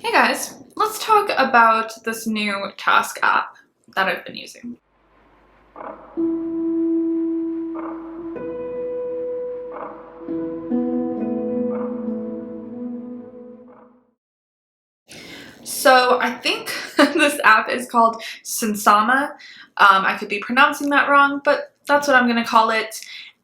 Hey guys, let's talk about this new task app that I've been using. So I think this app is called Sunsama. I could be pronouncing that wrong, but that's what I'm going to call it.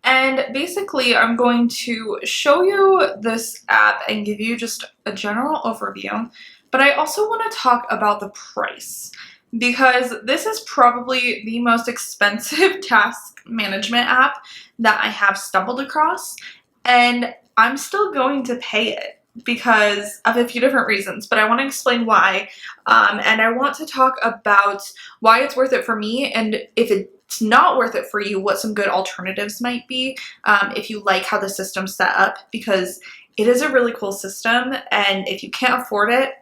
And basically, I'm going to show you this app and give you just a general overview. But I also want to talk about the price because this is probably the most expensive task management app that I have stumbled across. And I'm still going to pay it because of a few different reasons, but I want to explain why. And I want to talk about why it's worth it for me, and if it's not worth it for you, what some good alternatives might be if you like how the system's set up, because it is a really cool system, and if you can't afford it,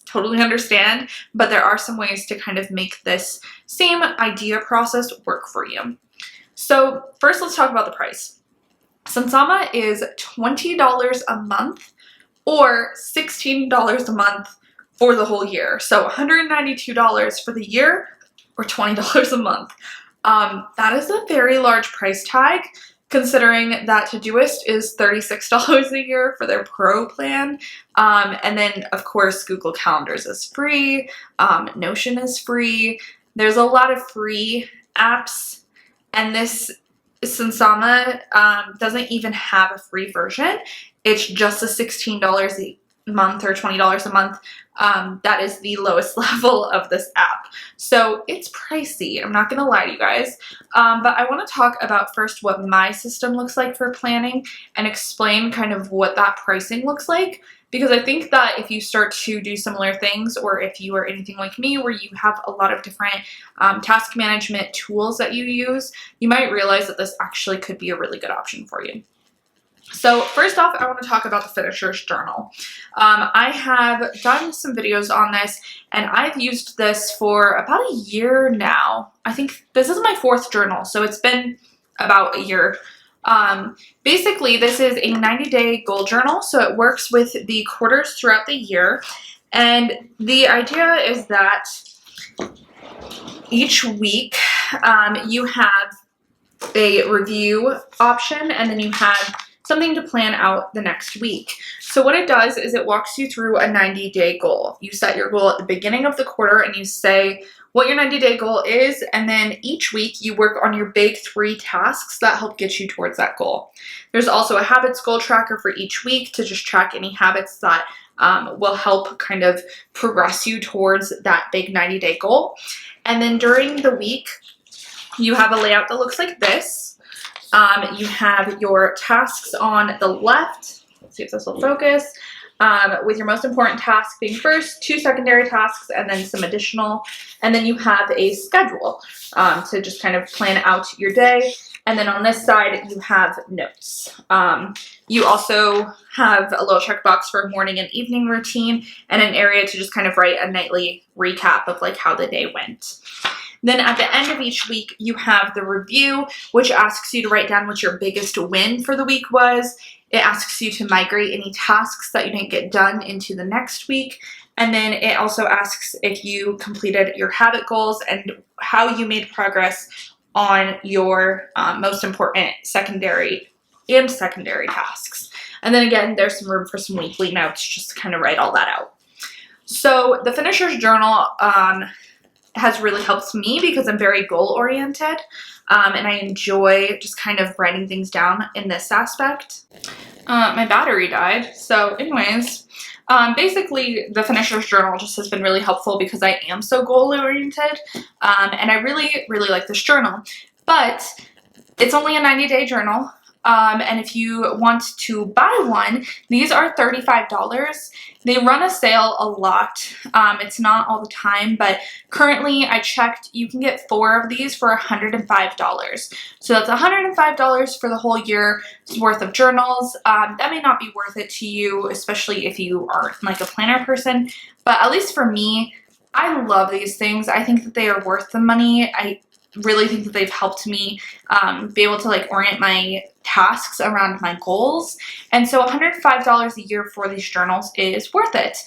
totally understand, but there are some ways to kind of make this same idea process work for you. So first, let's talk about the price. Sunsama is $20 a month or $16 a month for the whole year. So $192 for the year or $20 a month. That is a very large price tag, considering that ToDoist is $36 a year for their pro plan. And then, of course, Google Calendars is free. Notion is free. There's a lot of free apps, and this Sunsama doesn't even have a free version. It's just a $16 a month or $20 a month. That is the lowest level of this app. So it's pricey. I'm not going to lie to you guys. But I want to talk about first what my system looks like for planning and explain kind of what that pricing looks like. Because I think that if you start to do similar things, or if you are anything like me where you have a lot of different task management tools that you use, you might realize that this actually could be a really good option for you. So first off, I want to talk about the finisher's journal. I have done some videos on this, and I've used this for about a year now. I think this is my fourth journal, so it's been about a year. Basically, this is a 90-day goal journal, so it works with the quarters throughout the year. And the idea is that each week you have a review option, and then you have something to plan out the next week. So what it does is it walks you through a 90-day goal. You set your goal at the beginning of the quarter and you say what your 90-day goal is, and then each week you work on your big 3 tasks that help get you towards that goal. There's also a habits goal tracker for each week to just track any habits that will help kind of progress you towards that big 90-day goal. And then during the week, you have a layout that looks like this. You have your tasks on the left. Let's see if this will focus. With your most important task being first, 2 secondary tasks, and then some additional. And then you have a schedule to just kind of plan out your day. And then on this side, you have notes. You also have a little checkbox for morning and evening routine, and an area to just kind of write a nightly recap of like how the day went. Then at the end of each week, you have the review, which asks you to write down what your biggest win for the week was. It asks you to migrate any tasks that you didn't get done into the next week. And then it also asks if you completed your habit goals and how you made progress on your most important secondary tasks. And then again, there's some room for some weekly notes just to kind of write all that out. So the finisher's journal has really helped me because I'm very goal-oriented, and I enjoy just kind of writing things down in this aspect. My battery died, so anyways, basically the finisher's journal just has been really helpful because I am so goal-oriented, and I really, really like this journal. But it's only a 90-day journal. And if you want to buy one, these are $35. They run a sale a lot. It's not all the time, but currently I checked, you can get 4 of these for $105. So that's $105 for the whole year's worth of journals. That may not be worth it to you, especially if you are like a planner person, but at least for me, I love these things. I think that they are worth the money. really think that they've helped me be able to like orient my tasks around my goals. And so $105 a year for these journals is worth it.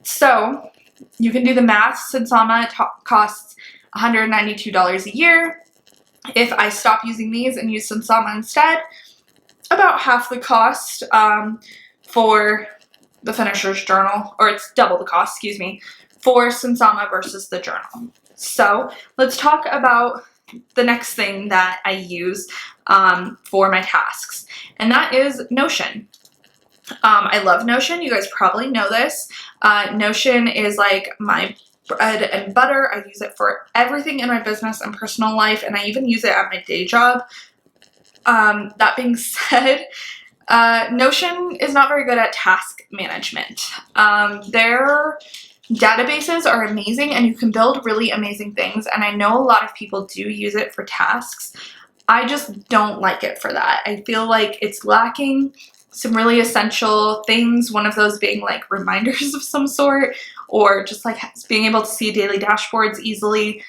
So you can do the math. Sunsama costs $192 a year. If I stop using these and use Sunsama instead, about half the cost for the finisher's journal, or it's double the cost, excuse me, for Sunsama versus the journal. So let's talk about the next thing that I use for my tasks, and that is Notion. I love Notion. You guys probably know this. Notion is like my bread and butter. I use it for everything in my business and personal life, and I even use it at my day job. That being said, Notion is not very good at task management. Their databases are amazing and you can build really amazing things, and I know a lot of people do use it for tasks. I just don't like it for that. I feel like it's lacking some really essential things, one of those being like reminders of some sort, or just like being able to see daily dashboards easily.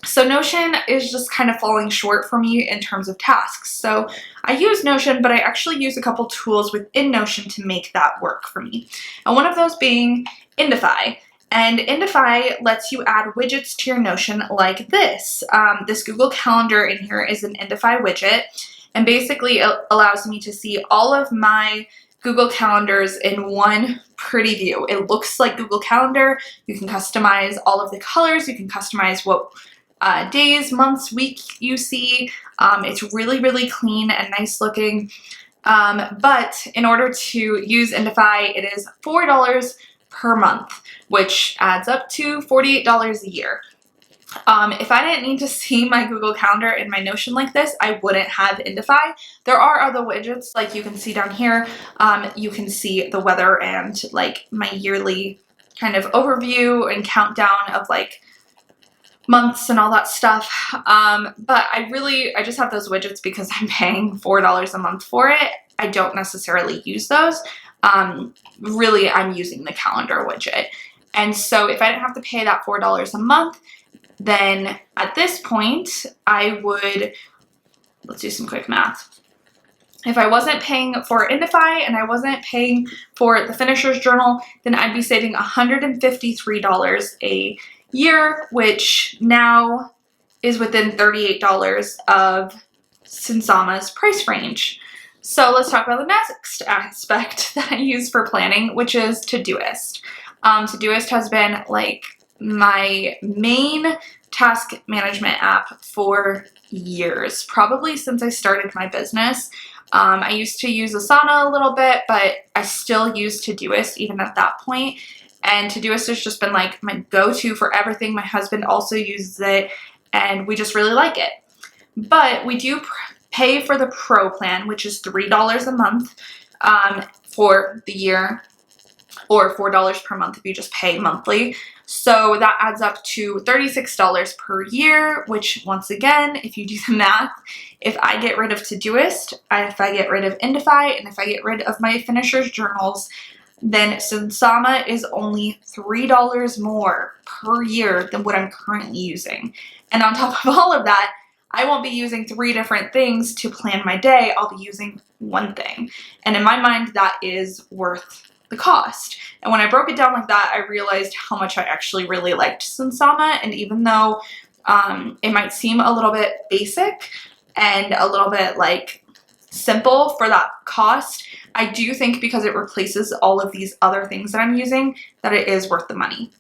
So Notion is just kind of falling short for me in terms of tasks. So I use Notion, but I actually use a couple tools within Notion to make that work for me. And one of those being Indify. And Indify lets you add widgets to your Notion like this. This Google Calendar in here is an Indify widget. And basically it allows me to see all of my Google Calendars in one pretty view. It looks like Google Calendar. You can customize all of the colors. You can customize what days, months, week you see. It's really, really clean and nice looking. But in order to use Indify, it is $4 per month, which adds up to $48 a year. If I didn't need to see my Google Calendar in my Notion like this, I wouldn't have Indify. There are other widgets, like you can see down here. You can see the weather and like my yearly kind of overview and countdown of like months and all that stuff. But I just have those widgets because I'm paying $4 a month for it. I don't necessarily use those. Really, I'm using the calendar widget. And so if I didn't have to pay that $4 a month, then at this point, I would, let's do some quick math. If I wasn't paying for Indify and I wasn't paying for the Finisher's Journal, then I'd be saving $153 a year, which now is within $38 of Sunsama's price range. So let's talk about the next aspect that I use for planning, which is ToDoist. ToDoist has been like my main task management app for years, probably since I started my business. I used to use Asana a little bit, but I still use ToDoist even at that point. And ToDoist has just been like my go-to for everything. My husband also uses it and we just really like it. But we do pay for the Pro plan, which is $3 a month for the year, or $4 per month if you just pay monthly. So that adds up to $36 per year, which once again, if you do the math, if I get rid of ToDoist, if I get rid of Indify, and if I get rid of my Finisher's journals, then Sunsama is only $3 more per year than what I'm currently using. And on top of all of that, I won't be using 3 different things to plan my day. I'll be using one thing. And in my mind, that is worth the cost. And when I broke it down like that, I realized how much I actually really liked Sunsama. And even though it might seem a little bit basic and a little bit like simple for that cost, I do think because it replaces all of these other things that I'm using, that it is worth the money.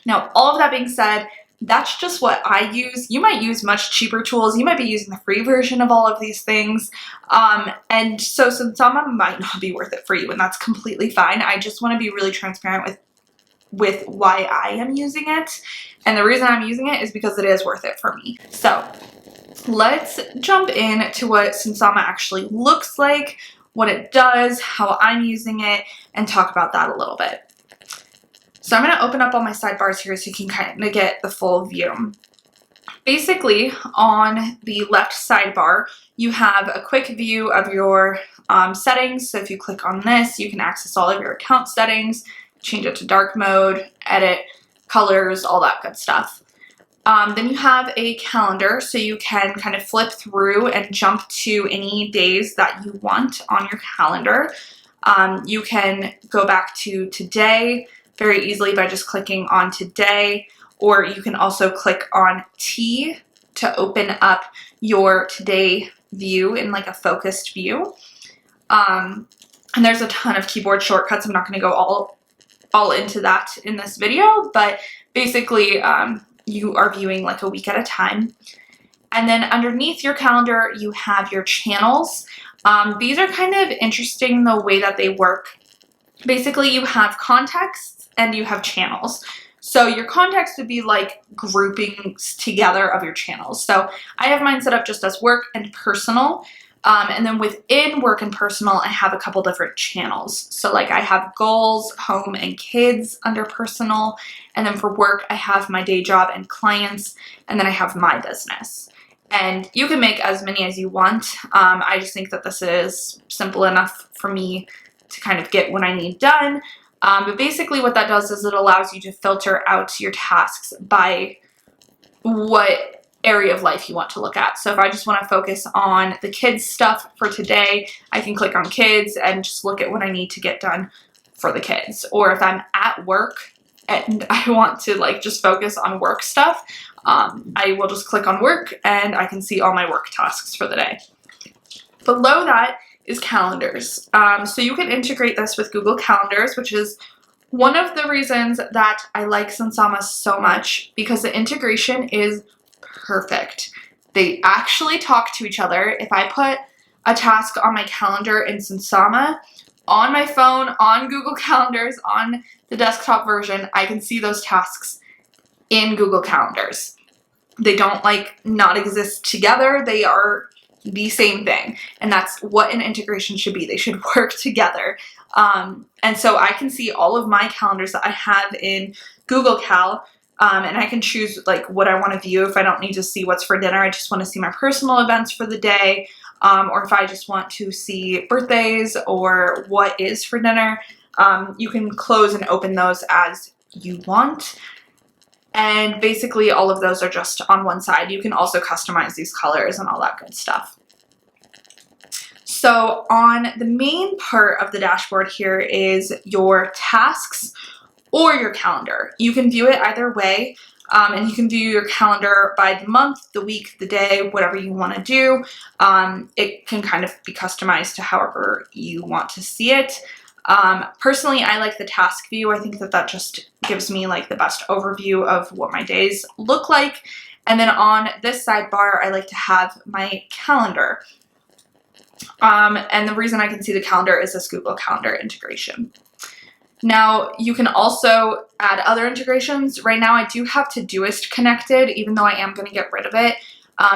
Now, all of that being said, that's just what I use. You might use much cheaper tools. You might be using the free version of all of these things. And so Sunsama might not be worth it for you, and that's completely fine. I just want to be really transparent with why I am using it. And the reason I'm using it is because it is worth it for me. So let's jump into what Sunsama actually looks like, what it does, how I'm using it, and talk about that a little bit. So I'm going to open up all my sidebars here so you can kind of get the full view. Basically, on the left sidebar, you have a quick view of your settings. So if you click on this, you can access all of your account settings, change it to dark mode, edit colors, all that good stuff. Then you have a calendar, so you can kind of flip through and jump to any days that you want on your calendar. You can go back to today very easily by just clicking on today, or you can also click on T to open up your today view in like a focused view. And there's a ton of keyboard shortcuts. I'm not going to go all into that in this video, but basically you are viewing like a week at a time. And then underneath your calendar, you have your channels. These are kind of interesting the way that they work. Basically, you have contexts and you have channels. So your context would be like groupings together of your channels. So I have mine set up just as work and personal. And then within work and personal, I have a couple different channels. So like I have goals, home, and kids under personal. And then for work, I have my day job and clients. And then I have my business. And you can make as many as you want. I just think that this is simple enough for me to kind of get what I need done. But basically what that does is it allows you to filter out your tasks by what area of life you want to look at. So if I just want to focus on the kids stuff for today, I can click on kids and just look at what I need to get done for the kids. Or if I'm at work and I want to like just focus on work stuff, I will just click on work and I can see all my work tasks for the day. Below that is calendars. So you can integrate this with Google Calendars, which is one of the reasons that I like Sunsama so much, because the integration is perfect. They actually talk to each other. If I put a task on my calendar in Sunsama, on my phone, on Google Calendars, on the desktop version, I can see those tasks in Google Calendars. They don't like not exist together. They are the same thing. And that's what an integration should be. They should work together. And so I can see all of my calendars that I have in Google Cal, and I can choose like what I want to view. If I don't need to see what's for dinner, I just want to see my personal events for the day. Or if I just want to see birthdays or what is for dinner, you can close and open those as you want. And basically all of those are just on one side. You can also customize these colors and all that good stuff. So on the main part of the dashboard here is your tasks or your calendar. You can view it either way, and you can view your calendar by the month, the week, the day, whatever you want to do. It can kind of be customized to however you want to see it. Personally, I like the task view. I think that that just gives me like the best overview of what my days look like. And then on this sidebar, I like to have my calendar. And the reason I can see the calendar is this Google Calendar integration. Now, you can also add other integrations. Right now, I do have ToDoist connected, even though I am going to get rid of it,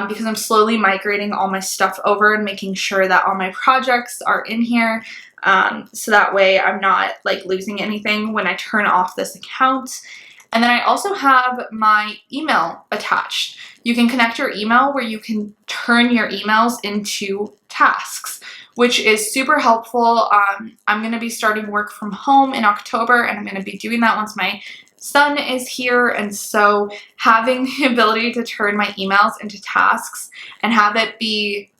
because I'm slowly migrating all my stuff over and making sure that all my projects are in here. So that way I'm not like losing anything when I turn off this account. And then I also have my email attached. You can connect your email where you can turn your emails into tasks, which is super helpful. I'm going to be starting work from home in October, and I'm going to be doing that once my son is here. And so having the ability to turn my emails into tasks and have it be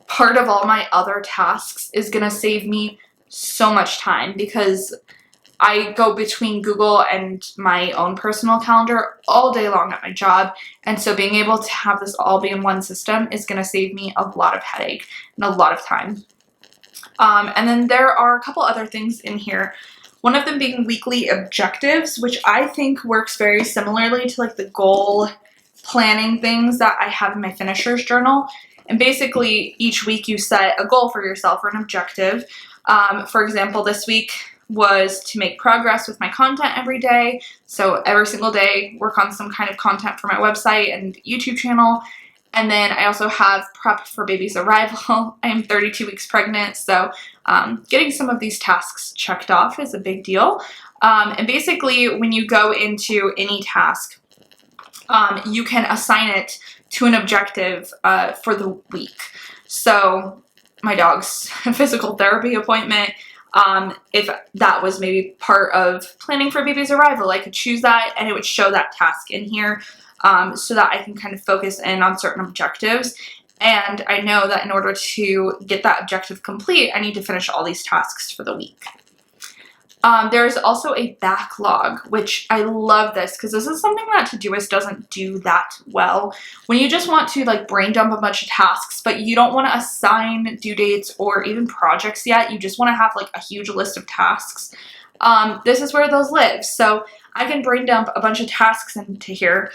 part of all my other tasks is going to save me so much time, because I go between Google and my own personal calendar all day long at my job. And so being able to have this all be in one system is going to save me a lot of headache and a lot of time. And then there are a couple other things in here. One of them being weekly objectives, which I think works very similarly to like the goal planning things that I have in my finisher's journal. And basically each week you set a goal for yourself or an objective. For example, this week was to make progress with my content every day. So every single day, work on some kind of content for my website and YouTube channel. And then I also have prep for baby's arrival. I am 32 weeks pregnant, so getting some of these tasks checked off is a big deal. And basically, when you go into any task, you can assign it to an objective for the week. So my dog's physical therapy appointment, if that was maybe part of planning for baby's arrival, I could choose that and it would show that task in here. so that I can kind of focus in on certain objectives. And I know that in order to get that objective complete, I need to finish all these tasks for the week. There's also a backlog, which I love this because this is something that ToDoist doesn't do that well. When you just want to like brain dump a bunch of tasks, but you don't want to assign due dates or even projects yet, you just want to have like a huge list of tasks. This is where those live. So I can brain dump a bunch of tasks into here,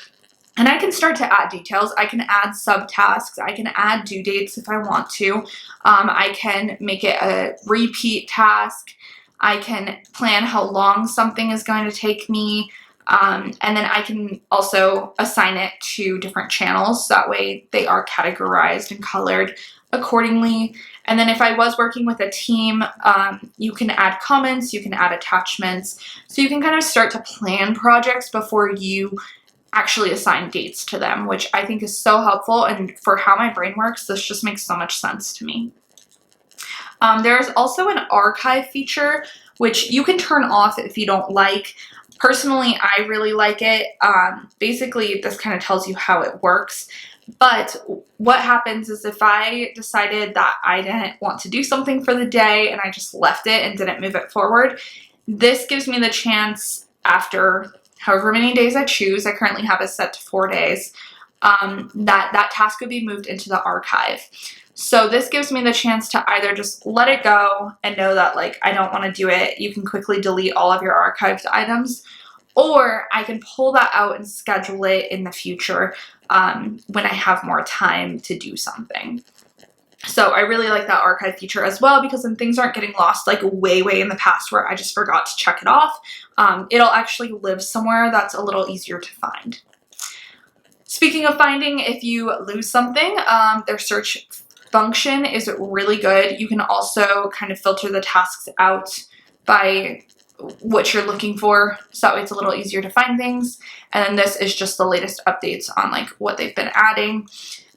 and I can start to add details. I can add subtasks. I can add due dates if I want to. I can make it a repeat task. I can plan how long something is going to take me, and then I can also assign it to different channels, so that way they are categorized and colored accordingly. And then if I was working with a team, you can add comments, you can add attachments, so you can kind of start to plan projects before you actually assign dates to them, which I think is so helpful, and for how my brain works, this just makes so much sense to me. There's also an archive feature, which you can turn off if you don't like. Personally, I really like it. Basically, this kind of tells you how it works. But what happens is if I decided that I didn't want to do something for the day and I just left it and didn't move it forward, this gives me the chance after however many days I choose, I currently have it set to 4 days, that task would be moved into the archive. So this gives me the chance to either just let it go and know that like I don't want to do it. You can quickly delete all of your archived items, or I can pull that out and schedule it in the future when I have more time to do something. So I really like that archive feature as well, because then things aren't getting lost like way in the past where I just forgot to check it off. It'll actually live somewhere that's a little easier to find. Speaking of finding, if you lose something, their search function is really good. You can also kind of filter the tasks out by what you're looking for, so that way it's a little easier to find things. And then this is just the latest updates on like what they've been adding.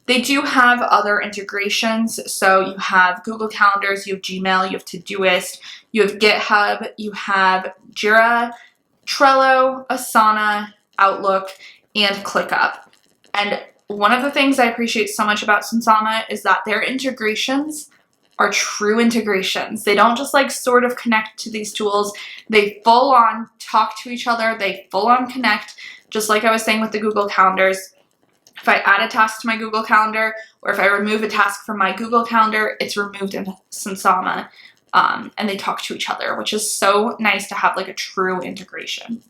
They do have other integrations, so you have Google Calendars, you have Gmail, you have ToDoist, you have GitHub, you have Jira, Trello, Asana, Outlook, and ClickUp. And one of the things I appreciate so much about Sunsama is that their integrations are true integrations. They don't just like sort of connect to these tools. They full on talk to each other. They full on connect, just like I was saying with the Google Calendars. If I add a task to my Google Calendar, or if I remove a task from my Google Calendar, it's removed in Sunsama, and they talk to each other, which is so nice to have like a true integration.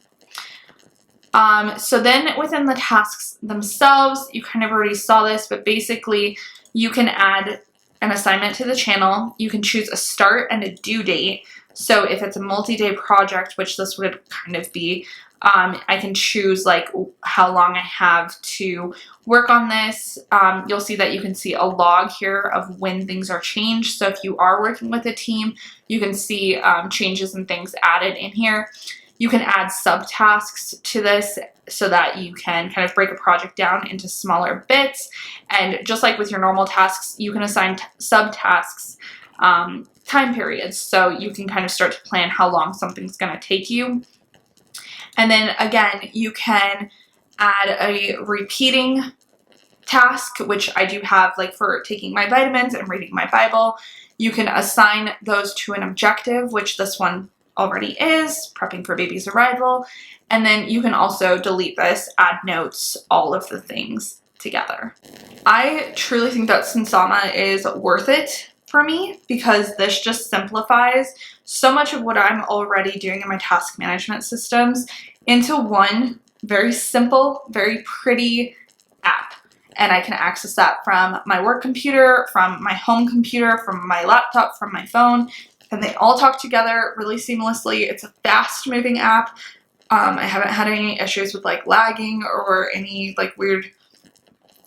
So then within the tasks themselves, you kind of already saw this, but basically you can add an assignment to the channel. You can choose a start and a due date. So if it's a multi-day project, which this would kind of be, I can choose like how long I have to work on this. You'll see that you can see a log here of when things are changed. So if you are working with a team, you can see changes and things added in here. You can add subtasks to this so that you can kind of break a project down into smaller bits. And just like with your normal tasks, you can assign subtasks time periods. So you can kind of start to plan how long something's going to take you. And then again, you can add a repeating task, which I do have like for taking my vitamins and reading my Bible. You can assign those to an objective, which this one already is, prepping for baby's arrival. And then you can also delete this, add notes, all of the things together. I truly think that Sunsama is worth it for me because this just simplifies so much of what I'm already doing in my task management systems into one very simple, very pretty app. And I can access that from my work computer, from my home computer, from my laptop, from my phone, and they all talk together really seamlessly. It's a fast moving app. I haven't had any issues with like lagging or any like weird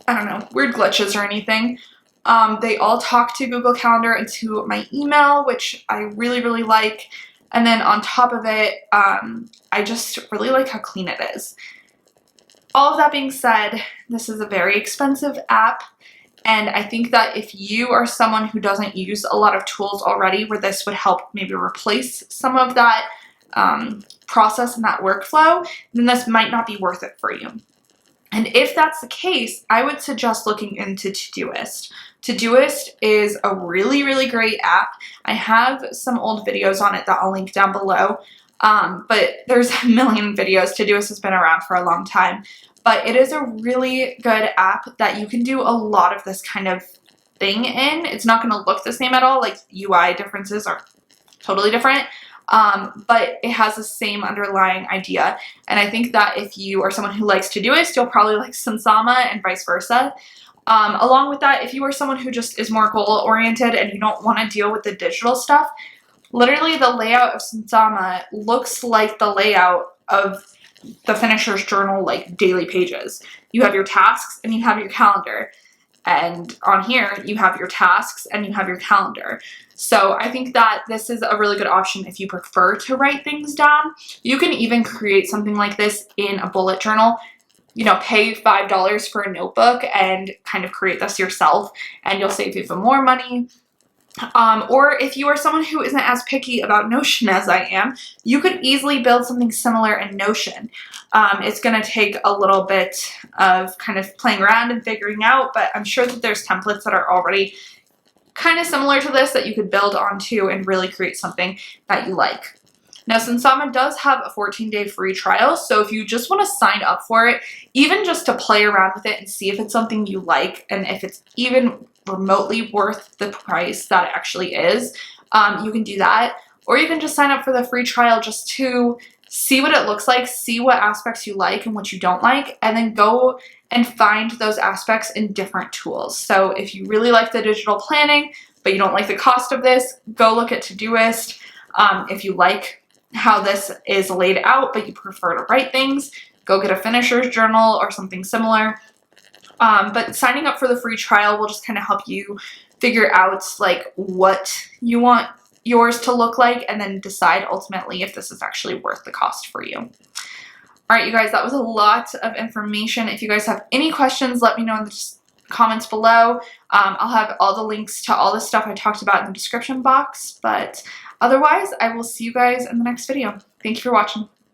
glitches or anything. They all talk to Google Calendar and to my email, which I really like. And then on top of it, I just really like how clean it is. All of that being said, this is a very expensive app. And I think that if you are someone who doesn't use a lot of tools already, where this would help maybe replace some of that process and that workflow, then this might not be worth it for you. And if that's the case, I would suggest looking into ToDoist. ToDoist is a really, really great app. I have some old videos on it that I'll link down below, but there's a million videos. ToDoist has been around for a long time, but it is a really good app that you can do a lot of this kind of thing in. It's not going to look the same at all, like UI differences are totally different, but it has the same underlying idea. And I think that if you are someone who likes ToDoist, you'll probably like Sunsama and vice versa. Along with that, if you are someone who just is more goal-oriented and you don't want to deal with the digital stuff, literally the layout of Sunsama looks like the layout of the Finisher's Journal, like daily pages. You have your tasks and you have your calendar. And on here, you have your tasks and you have your calendar. So I think that this is a really good option if you prefer to write things down. You can even create something like this in a bullet journal. You know, pay $5 for a notebook and kind of create this yourself, and you'll save even more money. Or if you are someone who isn't as picky about Notion as I am, you could easily build something similar in Notion. It's going to take a little bit of kind of playing around and figuring out, but I'm sure that there's templates that are already kind of similar to this that you could build onto and really create something that you like. Now, Sunsama does have a 14-day free trial, so if you just want to sign up for it, even just to play around with it and see if it's something you like and if it's even remotely worth the price that it actually is, you can do that. Or you can just sign up for the free trial just to see what it looks like, see what aspects you like and what you don't like, and then go and find those aspects in different tools. So if you really like the digital planning, but you don't like the cost of this, go look at ToDoist. If you like how this is laid out, but you prefer to write things, go get a Finisher's Journal or something similar. But signing up for the free trial will just kind of help you figure out like what you want yours to look like and then decide ultimately if this is actually worth the cost for you. All right, you guys, that was a lot of information. If you guys have any questions, let me know in the comments below. I'll have all the links to all the stuff I talked about in the description box, but otherwise, I will see you guys in the next video. Thank you for watching.